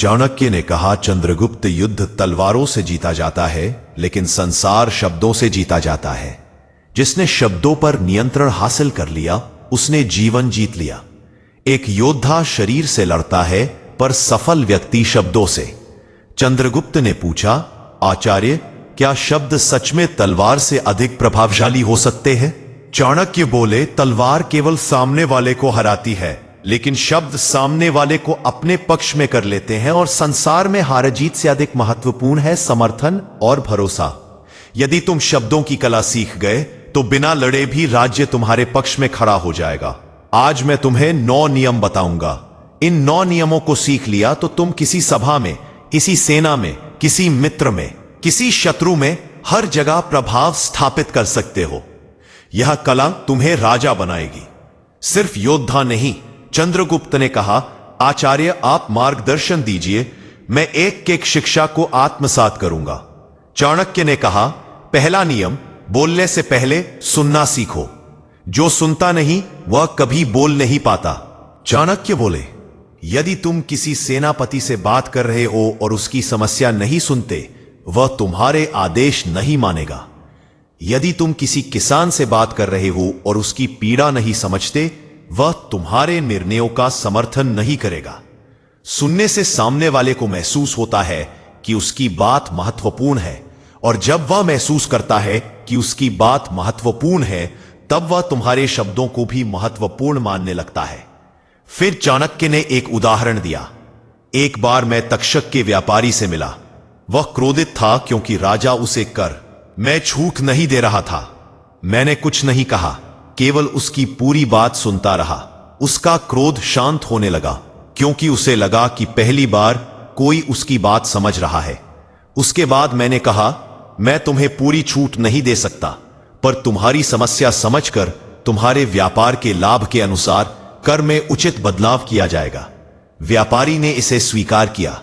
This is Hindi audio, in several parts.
चाणक्य ने कहा, चंद्रगुप्त, युद्ध तलवारों से जीता जाता है, लेकिन संसार शब्दों से जीता जाता है। जिसने शब्दों पर नियंत्रण हासिल कर लिया, उसने जीवन जीत लिया। एक योद्धा शरीर से लड़ता है, पर सफल व्यक्ति शब्दों से। चंद्रगुप्त ने पूछा, आचार्य, क्या शब्द सच में तलवार से अधिक प्रभावशाली हो सकते हैं? चाणक्य बोले, तलवार केवल सामने वाले को हराती है, लेकिन शब्द सामने वाले को अपने पक्ष में कर लेते हैं। और संसार में हार जीत से अधिक महत्वपूर्ण है समर्थन और भरोसा। यदि तुम शब्दों की कला सीख गए, तो बिना लड़े भी राज्य तुम्हारे पक्ष में खड़ा हो जाएगा। आज मैं तुम्हें 9 नियम बताऊंगा। इन 9 नियमों को सीख लिया तो तुम किसी सभा में, किसी सेना में, किसी मित्र में, किसी शत्रु में, हर जगह प्रभाव स्थापित कर सकते हो। यह कला तुम्हें राजा बनाएगी, सिर्फ योद्धा नहीं। चंद्रगुप्त ने कहा, आचार्य, आप मार्गदर्शन दीजिए, मैं एक एक शिक्षा को आत्मसात करूंगा। चाणक्य ने कहा, पहला नियम, बोलने से पहले सुनना सीखो। जो सुनता नहीं, वह कभी बोल नहीं पाता। चाणक्य बोले, यदि तुम किसी सेनापति से बात कर रहे हो और उसकी समस्या नहीं सुनते, वह तुम्हारे आदेश नहीं मानेगा। यदि तुम किसी किसान से बात कर रहे हो और उसकी पीड़ा नहीं समझते, वह तुम्हारे निर्णयों का समर्थन नहीं करेगा। सुनने से सामने वाले को महसूस होता है कि उसकी बात महत्वपूर्ण है, और जब वह महसूस करता है कि उसकी बात महत्वपूर्ण है, तब वह तुम्हारे शब्दों को भी महत्वपूर्ण मानने लगता है। फिर चाणक्य ने एक उदाहरण दिया। एक बार मैं तक्षक के व्यापारी से मिला। वह क्रोधित था क्योंकि राजा उसे कर मैं छूट नहीं दे रहा था। मैंने कुछ नहीं कहा, केवल उसकी पूरी बात सुनता रहा। उसका क्रोध शांत होने लगा, क्योंकि उसे लगा कि पहली बार कोई उसकी बात समझ रहा है। उसके बाद मैंने कहा, मैं तुम्हें पूरी छूट नहीं दे सकता, पर तुम्हारी समस्या समझकर तुम्हारे व्यापार के लाभ के अनुसार कर में उचित बदलाव किया जाएगा। व्यापारी ने इसे स्वीकार किया।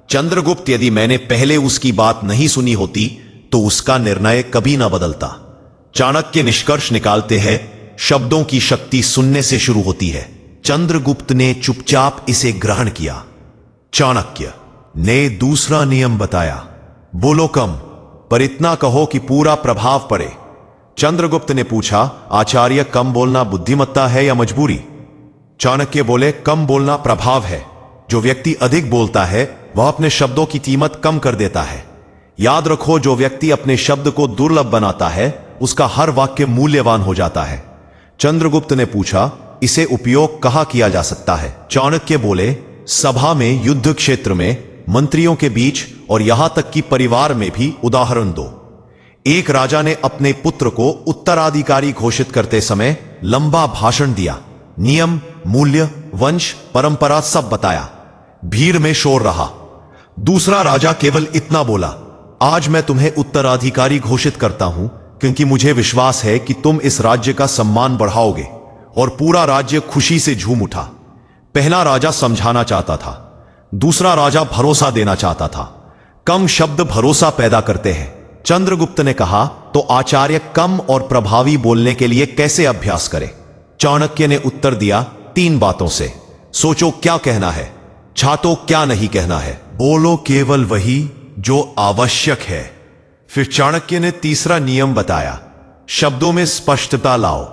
चंद्रगुप्त, यदि मैंने पहले उसकी बात नहीं सुनी होती, तो उसका निर्णय कभी ना बदलता। चाणक्य निष्कर्ष निकालते हैं, शब्दों की शक्ति सुनने से शुरू होती है। चंद्रगुप्त ने चुपचाप इसे ग्रहण किया। चाणक्य ने दूसरा नियम बताया, बोलो कम, पर इतना कहो कि पूरा प्रभाव पड़े। चंद्रगुप्त ने पूछा, आचार्य, कम बोलना बुद्धिमत्ता है या मजबूरी? चाणक्य बोले, कम बोलना प्रभाव है। जो व्यक्ति अधिक बोलता है, वह अपने शब्दों की कीमत कम कर देता है। याद रखो, जो व्यक्ति अपने शब्द को दुर्लभ बनाता है, उसका हर वाक्य मूल्यवान हो जाता है। चंद्रगुप्त ने पूछा, इसे उपयोग कहां किया जा सकता है? चाणक्य बोले, सभा में, युद्ध क्षेत्र में, मंत्रियों के बीच, और यहां तक कि परिवार में भी। उदाहरण दो। एक राजा ने अपने पुत्र को उत्तराधिकारी घोषित करते समय लंबा भाषण दिया। नियम, मूल्य, वंश, परंपरा सब बताया। भीड़ में शोर रहा। दूसरा राजा केवल इतना बोला, आज मैं तुम्हें उत्तराधिकारी घोषित करता हूं, क्योंकि मुझे विश्वास है कि तुम इस राज्य का सम्मान बढ़ाओगे। और पूरा राज्य खुशी से झूम उठा। पहला राजा समझाना चाहता था, दूसरा राजा भरोसा देना चाहता था। कम शब्द भरोसा पैदा करते हैं। चंद्रगुप्त ने कहा, तो आचार्य, कम और प्रभावी बोलने के लिए कैसे अभ्यास करें? चाणक्य ने उत्तर दिया, 3 बातों से। सोचो क्या कहना है, छातो क्या नहीं कहना है, बोलो केवल वही जो आवश्यक है। फिर चाणक्य ने तीसरा नियम बताया, शब्दों में स्पष्टता लाओ।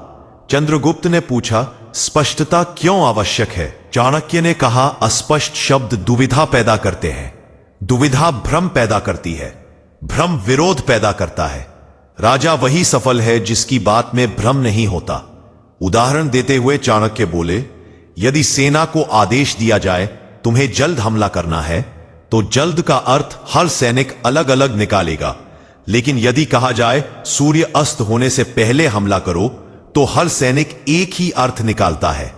चंद्रगुप्त ने पूछा, स्पष्टता क्यों आवश्यक है? चाणक्य ने कहा, अस्पष्ट शब्द दुविधा पैदा करते हैं। दुविधा भ्रम पैदा करती है, भ्रम विरोध पैदा करता है। राजा वही सफल है जिसकी बात में भ्रम नहीं होता। उदाहरण देते हुए चाणक्य बोले, यदि सेना को आदेश दिया जाए, तुम्हें जल्द हमला करना है, तो जल्द का अर्थ हर सैनिक अलग अलग निकालेगा। लेकिन यदि कहा जाए, सूर्य अस्त होने से पहले हमला करो, तो हर सैनिक एक ही अर्थ निकालता है।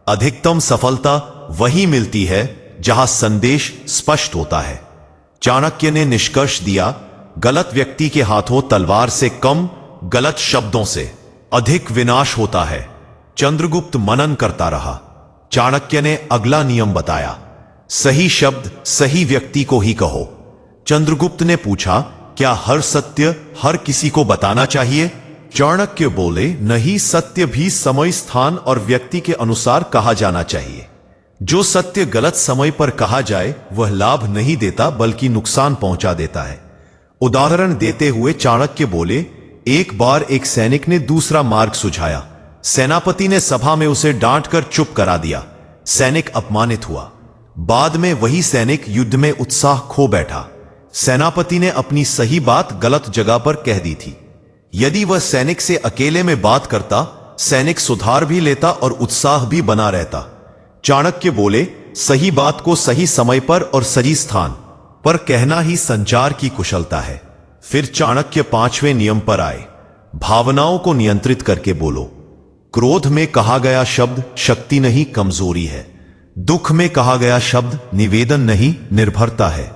अधिकतम सफलता वही मिलती है जहां संदेश स्पष्ट होता है। चाणक्य ने निष्कर्ष दिया, गलत व्यक्ति के हाथों तलवार से कम, गलत शब्दों से अधिक विनाश होता है। चंद्रगुप्त मनन करता रहा। चाणक्य ने अगला नियम बताया, सही शब्द सही व्यक्ति को ही कहो। चंद्रगुप्त ने पूछा, क्या हर सत्य हर किसी को बताना चाहिए? चाणक्य बोले, नहीं, सत्य भी समय, स्थान और व्यक्ति के अनुसार कहा जाना चाहिए। जो सत्य गलत समय पर कहा जाए वह लाभ नहीं देता बल्कि नुकसान पहुंचा देता है। उदाहरण देते हुए चाणक्य बोले, एक बार एक सैनिक ने दूसरा मार्ग सुझाया। सेनापति ने सभा में उसे डांटकर चुप करा दिया। सैनिक अपमानित हुआ। बाद में वही सैनिक युद्ध में उत्साह खो बैठा। सेनापति ने अपनी सही बात गलत जगह पर कह दी थी। यदि वह सैनिक से अकेले में बात करता, सैनिक सुधार भी लेता और उत्साह भी बना रहता। चाणक्य बोले, सही बात को सही समय पर और सही स्थान पर कहना ही संचार की कुशलता है। फिर चाणक्य 5वें नियम पर आए। भावनाओं को नियंत्रित करके बोलो। क्रोध में कहा गया शब्द शक्ति नहीं, कमजोरी है। दुख में कहा गया शब्द निवेदन नहीं, निर्भरता है।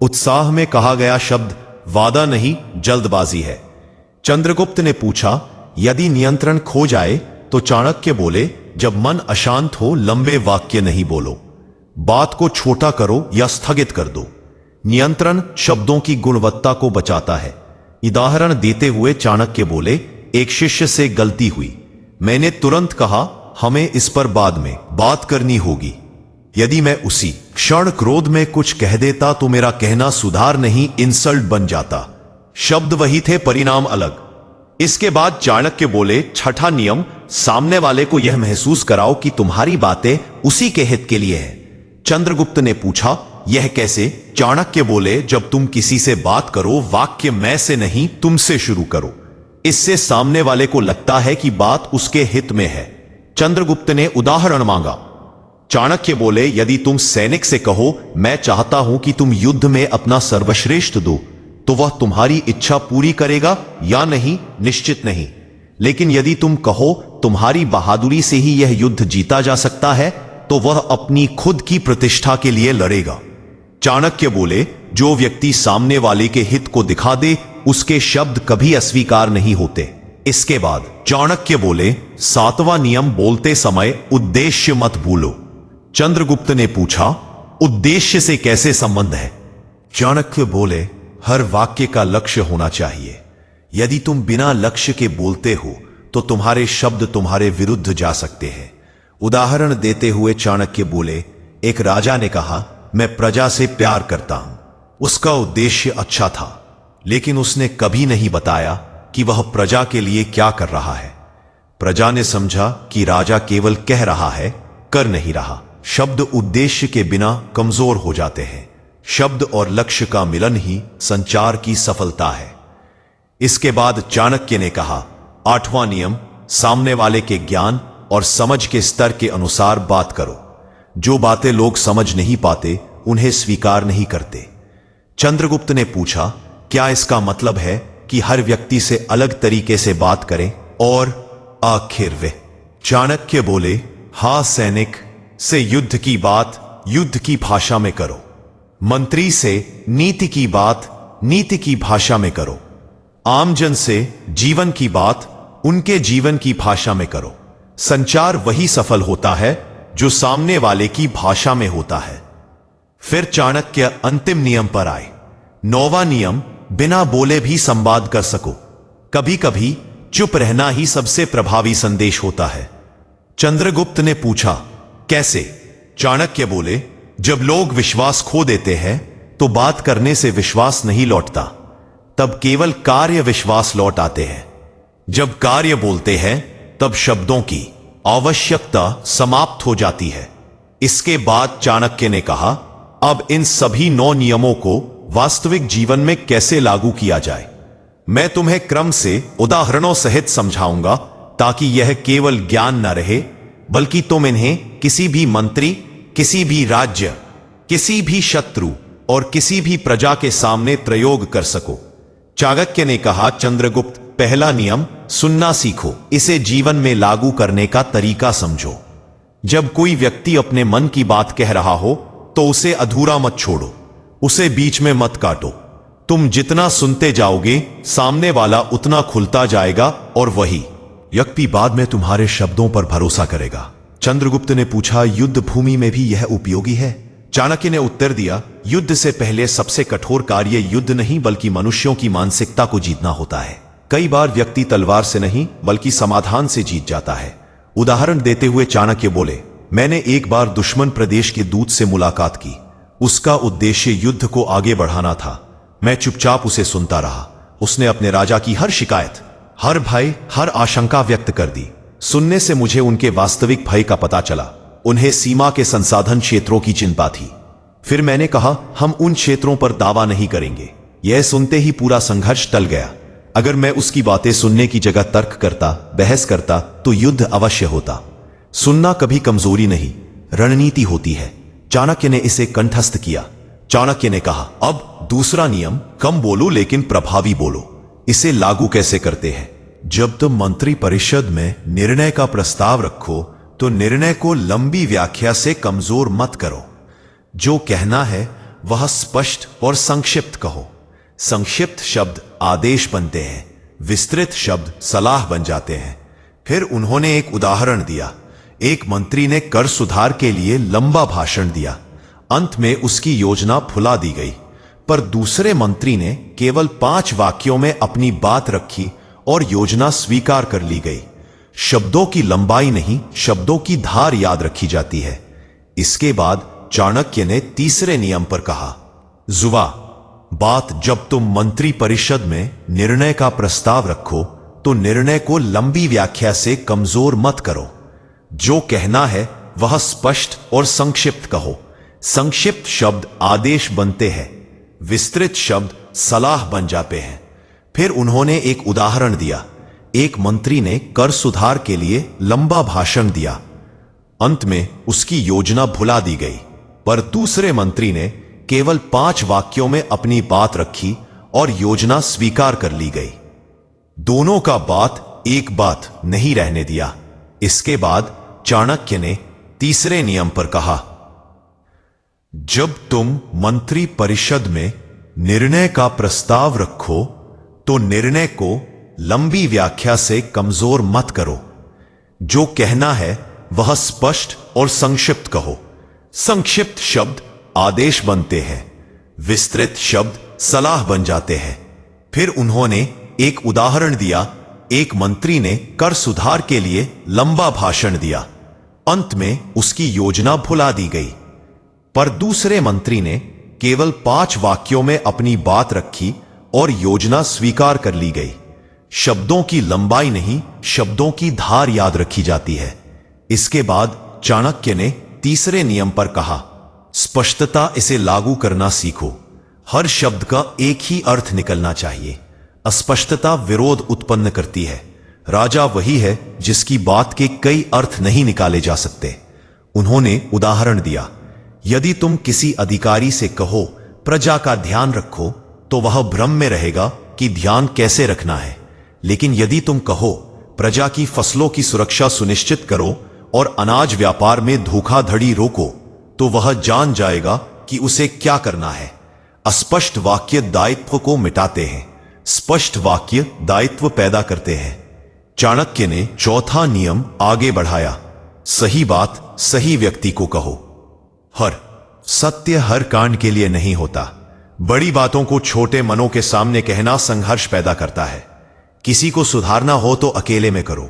उत्साह में कहा गया शब्द वादा नहीं, जल्दबाजी है। चंद्रगुप्त ने पूछा, यदि नियंत्रण खो जाए तो चाणक्य बोले, जब मन अशांत हो लंबे वाक्य नहीं बोलो। बात को छोटा करो या स्थगित कर दो। नियंत्रण शब्दों की गुणवत्ता को बचाता है। उदाहरण देते हुए चाणक्य बोले, एक शिष्य से गलती हुई। मैंने तुरंत कहा, हमें इस पर बाद में बात करनी होगी। यदि मैं उसी क्षण क्रोध में कुछ कह देता तो मेरा कहना सुधार नहीं, इंसल्ट बन जाता। शब्द वही थे, परिणाम अलग। इसके बाद चाणक्य बोले, छठा नियम, सामने वाले को यह महसूस कराओ कि तुम्हारी बातें उसी के हित के लिए है। चंद्रगुप्त ने पूछा, यह कैसे? चाणक्य बोले, जब तुम किसी से बात करो, वाक्य मैं से नहीं तुमसे शुरू करो। इससे सामने वाले को लगता है कि बात उसके हित में है। चंद्रगुप्त ने उदाहरण मांगा। चाणक्य बोले, यदि तुम सैनिक से कहो, मैं चाहता हूं कि तुम युद्ध में अपना सर्वश्रेष्ठ दो, तो वह तुम्हारी इच्छा पूरी करेगा या नहीं, निश्चित नहीं। लेकिन यदि तुम कहो, तुम्हारी बहादुरी से ही यह युद्ध जीता जा सकता है, तो वह अपनी खुद की प्रतिष्ठा के लिए लड़ेगा। चाणक्य बोले, जो व्यक्ति सामने वाले के हित को दिखा दे, उसके शब्द कभी अस्वीकार नहीं होते। इसके बाद चाणक्य बोले, 7वां नियम, बोलते समय उद्देश्य मत भूलो। चंद्रगुप्त ने पूछा, उद्देश्य से कैसे संबंध है? चाणक्य बोले, हर वाक्य का लक्ष्य होना चाहिए। यदि तुम बिना लक्ष्य के बोलते हो तो तुम्हारे शब्द तुम्हारे विरुद्ध जा सकते हैं। उदाहरण देते हुए चाणक्य बोले, एक राजा ने कहा, मैं प्रजा से प्यार करता हूं। उसका उद्देश्य अच्छा था, लेकिन उसने कभी नहीं बताया कि वह प्रजा के लिए क्या कर रहा है। प्रजा ने समझा कि राजा केवल कह रहा है, कर नहीं रहा। शब्द उद्देश्य के बिना कमजोर हो जाते हैं। शब्द और लक्ष्य का मिलन ही संचार की सफलता है। इसके बाद चाणक्य ने कहा, 8वां नियम, सामने वाले के ज्ञान और समझ के स्तर के अनुसार बात करो। जो बातें लोग समझ नहीं पाते, उन्हें स्वीकार नहीं करते। चंद्रगुप्त ने पूछा, क्या इसका मतलब है कि हर व्यक्ति से अलग तरीके से बात करें? और आखिर वे चाणक्य बोले, हां, सैनिक से युद्ध की बात युद्ध की भाषा में करो। मंत्री से नीति की बात नीति की भाषा में करो। आमजन से जीवन की बात उनके जीवन की भाषा में करो। संचार वही सफल होता है जो सामने वाले की भाषा में होता है। फिर चाणक्य अंतिम नियम पर आए। 9वां नियम, बिना बोले भी संवाद कर सको। कभी कभी चुप रहना ही सबसे प्रभावी संदेश होता है। चंद्रगुप्त ने पूछा, कैसे? चाणक्य बोले, जब लोग विश्वास खो देते हैं तो बात करने से विश्वास नहीं लौटता, तब केवल कार्य विश्वास लौट आते हैं। जब कार्य बोलते हैं तब शब्दों की आवश्यकता समाप्त हो जाती है। इसके बाद चाणक्य ने कहा, अब इन सभी 9 नियमों को वास्तविक जीवन में कैसे लागू किया जाए, मैं तुम्हें क्रम से उदाहरणों सहित समझाऊंगा, ताकि यह केवल ज्ञान न रहे, बल्कि तुम इन्हें किसी भी मंत्री, किसी भी राज्य, किसी भी शत्रु और किसी भी प्रजा के सामने प्रयोग कर सको। चाणक्य ने कहा, चंद्रगुप्त, पहला नियम, सुनना सीखो। इसे जीवन में लागू करने का तरीका समझो। जब कोई व्यक्ति अपने मन की बात कह रहा हो तो उसे अधूरा मत छोड़ो, उसे बीच में मत काटो। तुम जितना सुनते जाओगे, सामने वाला उतना खुलता जाएगा और वही व्यक्ति बाद में तुम्हारे शब्दों पर भरोसा करेगा। चंद्रगुप्त ने पूछा, युद्ध भूमि में भी यह उपयोगी है? चाणक्य ने उत्तर दिया, युद्ध से पहले सबसे कठोर कार्य युद्ध नहीं बल्कि मनुष्यों की मानसिकता को जीतना होता है। कई बार व्यक्ति तलवार से नहीं बल्कि समाधान से जीत जाता है। उदाहरण देते हुए चाणक्य बोले, मैंने एक बार दुश्मन प्रदेश के दूत से मुलाकात की। उसका उद्देश्य युद्ध को आगे बढ़ाना था। मैं चुपचाप उसे सुनता रहा। उसने अपने राजा की हर शिकायत, हर भय, हर आशंका व्यक्त कर दी। सुनने से मुझे उनके वास्तविक भय का पता चला। उन्हें सीमा के संसाधन क्षेत्रों की चिंता थी। फिर मैंने कहा, हम उन क्षेत्रों पर दावा नहीं करेंगे। यह सुनते ही पूरा संघर्ष टल गया। अगर मैं उसकी बातें सुनने की जगह तर्क करता, बहस करता, तो युद्ध अवश्य होता। सुनना कभी कमजोरी नहीं, रणनीति होती है। चाणक्य ने इसे कंठस्थ किया। चाणक्य ने कहा, अब दूसरा नियम, कम बोलो लेकिन प्रभावी बोलो। इसे लागू कैसे करते हैं? जब तुम मंत्री परिषद में निर्णय का प्रस्ताव रखो तो निर्णय को लंबी व्याख्या से कमजोर मत करो। जो कहना है वह स्पष्ट और संक्षिप्त कहो। संक्षिप्त शब्द आदेश बनते हैं, विस्तृत शब्द सलाह बन जाते हैं। फिर उन्होंने एक उदाहरण दिया। एक मंत्री ने कर सुधार के लिए लंबा भाषण दिया। अंत में उसकी योजना भुला दी गई। पर दूसरे मंत्री ने केवल 5 वाक्यों में अपनी बात रखी और योजना स्वीकार कर ली गई। शब्दों की लंबाई नहीं, शब्दों की धार याद रखी जाती है। इसके बाद चाणक्य ने तीसरे नियम पर कहा, जुवा बात, जब तुम मंत्री परिषद में निर्णय का प्रस्ताव रखो तो निर्णय को लंबी व्याख्या से कमजोर मत करो। जो कहना है वह स्पष्ट और संक्षिप्त कहो। संक्षिप्त शब्द आदेश बनते हैं, विस्तृत शब्द सलाह बन जाते हैं। फिर उन्होंने एक उदाहरण दिया। एक मंत्री ने कर सुधार के लिए लंबा भाषण दिया। अंत में उसकी योजना भुला दी गई। पर दूसरे मंत्री ने केवल 5 वाक्यों में अपनी बात रखी और योजना स्वीकार कर ली गई। दोनों का बात एक बात नहीं रहने दिया। इसके बाद चाणक्य ने तीसरे नियम पर कहा, जब तुम मंत्री परिषद में निर्णय का प्रस्ताव रखो तो निर्णय को लंबी व्याख्या से कमजोर मत करो। जो कहना है वह स्पष्ट और संक्षिप्त कहो। संक्षिप्त शब्द आदेश बनते हैं, विस्तृत शब्द सलाह बन जाते हैं। फिर उन्होंने एक उदाहरण दिया। एक मंत्री ने कर सुधार के लिए लंबा भाषण दिया। अंत में उसकी योजना भुला दी गई। पर दूसरे मंत्री ने केवल 5 वाक्यों में अपनी बात रखी और योजना स्वीकार कर ली गई। शब्दों की लंबाई नहीं, शब्दों की धार याद रखी जाती है। इसके बाद चाणक्य ने तीसरे नियम पर कहा, स्पष्टता, इसे लागू करना सीखो। हर शब्द का एक ही अर्थ निकलना चाहिए। अस्पष्टता विरोध उत्पन्न करती है। राजा वही है जिसकी बात के कई अर्थ नहीं निकाले जा सकते। उन्होंने उदाहरण दिया, यदि तुम किसी अधिकारी से कहो प्रजा का ध्यान रखो तो वह भ्रम में रहेगा कि ध्यान कैसे रखना है। लेकिन यदि तुम कहो प्रजा की फसलों की सुरक्षा सुनिश्चित करो और अनाज व्यापार में धोखाधड़ी रोको, तो वह जान जाएगा कि उसे क्या करना है। अस्पष्ट वाक्य दायित्व को मिटाते हैं, स्पष्ट वाक्य दायित्व पैदा करते हैं। चाणक्य ने चौथा नियम आगे बढ़ाया, सही बात सही व्यक्ति को कहो। हर सत्य हर कांड के लिए नहीं होता। बड़ी बातों को छोटे मनों के सामने कहना संघर्ष पैदा करता है। किसी को सुधारना हो तो अकेले में करो।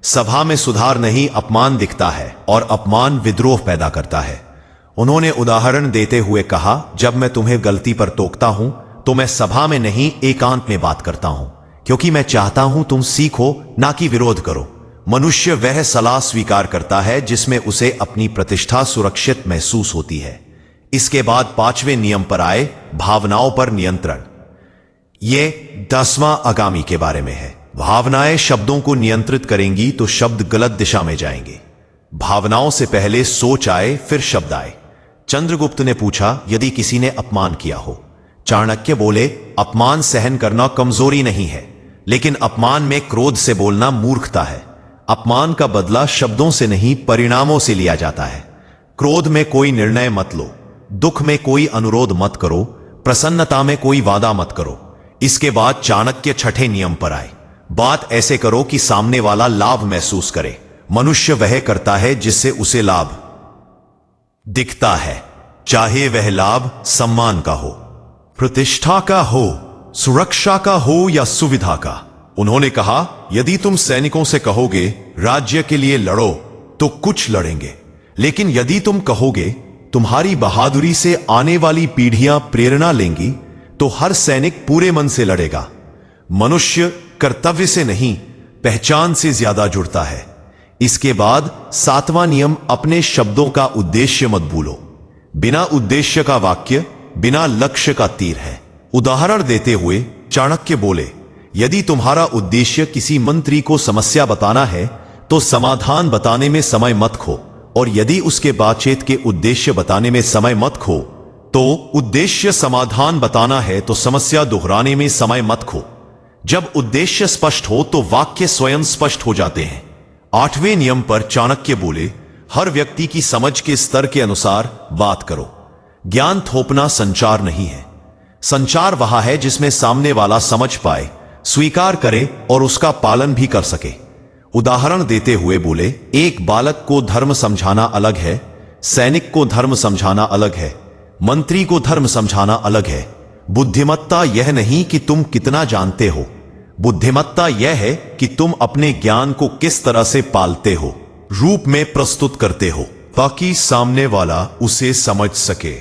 सभा में सुधार नहीं, अपमान दिखता है और अपमान विद्रोह पैदा करता है। उन्होंने उदाहरण देते हुए कहा, जब मैं तुम्हें गलती पर टोकता हूं तो मैं सभा में नहीं एकांत में बात करता हूं, क्योंकि मैं चाहता हूं तुम सीखो, ना कि विरोध करो। मनुष्य वह सलाह स्वीकार करता है जिसमें उसे अपनी प्रतिष्ठा सुरक्षित महसूस होती है। इसके बाद 5वें नियम पर आए, भावनाओं पर नियंत्रण। ये 10वां आगामी के बारे में है। भावनाएं शब्दों को नियंत्रित करेंगी तो शब्द गलत दिशा में जाएंगे। भावनाओं से पहले सोच आए, फिर शब्द आए। चंद्रगुप्त ने पूछा, यदि किसी ने अपमान किया हो? चाणक्य बोले, अपमान सहन करना कमजोरी नहीं है, लेकिन अपमान में क्रोध से बोलना मूर्खता है। अपमान का बदला शब्दों से नहीं, परिणामों से लिया जाता है। क्रोध में कोई निर्णय मत लो, दुख में कोई अनुरोध मत करो, प्रसन्नता में कोई वादा मत करो। इसके बाद चाणक्य 6ठे नियम पर आए, बात ऐसे करो कि सामने वाला लाभ महसूस करे। मनुष्य वह करता है जिससे उसे लाभ दिखता है, चाहे वह लाभ सम्मान का हो, प्रतिष्ठा का हो, सुरक्षा का हो या सुविधा का। उन्होंने कहा, यदि तुम सैनिकों से कहोगे राज्य के लिए लड़ो तो कुछ लड़ेंगे, लेकिन यदि तुम कहोगे तुम्हारी बहादुरी से आने वाली पीढ़ियां प्रेरणा लेंगी, तो हर सैनिक पूरे मन से लड़ेगा। मनुष्य कर्तव्य से नहीं, पहचान से ज्यादा जुड़ता है। इसके बाद 7वां नियम, अपने शब्दों का उद्देश्य मत भूलो। बिना उद्देश्य का वाक्य बिना लक्ष्य का तीर है। उदाहरण देते हुए चाणक्य बोले, यदि तुम्हारा उद्देश्य किसी मंत्री को समस्या बताना है तो समाधान बताने में समय मत खो, और यदि उसके बातचीत के उद्देश्य बताने में समय मत खो, तो उद्देश्य समाधान बताना है तो समस्या दोहराने में समय मत खो। जब उद्देश्य स्पष्ट हो तो वाक्य स्वयं स्पष्ट हो जाते हैं। 8वें नियम पर चाणक्य बोले, हर व्यक्ति की समझ के स्तर के अनुसार बात करो। ज्ञान थोपना संचार नहीं है। संचार वह है जिसमें सामने वाला समझ पाए, स्वीकार करे और उसका पालन भी कर सके। उदाहरण देते हुए बोले, एक बालक को धर्म समझाना अलग है, सैनिक को धर्म समझाना अलग है, मंत्री को धर्म समझाना अलग है। बुद्धिमत्ता यह नहीं कि तुम कितना जानते हो, बुद्धिमत्ता यह है कि तुम अपने ज्ञान को किस तरह से पालते हो, रूप में प्रस्तुत करते हो, ताकि सामने वाला उसे समझ सके।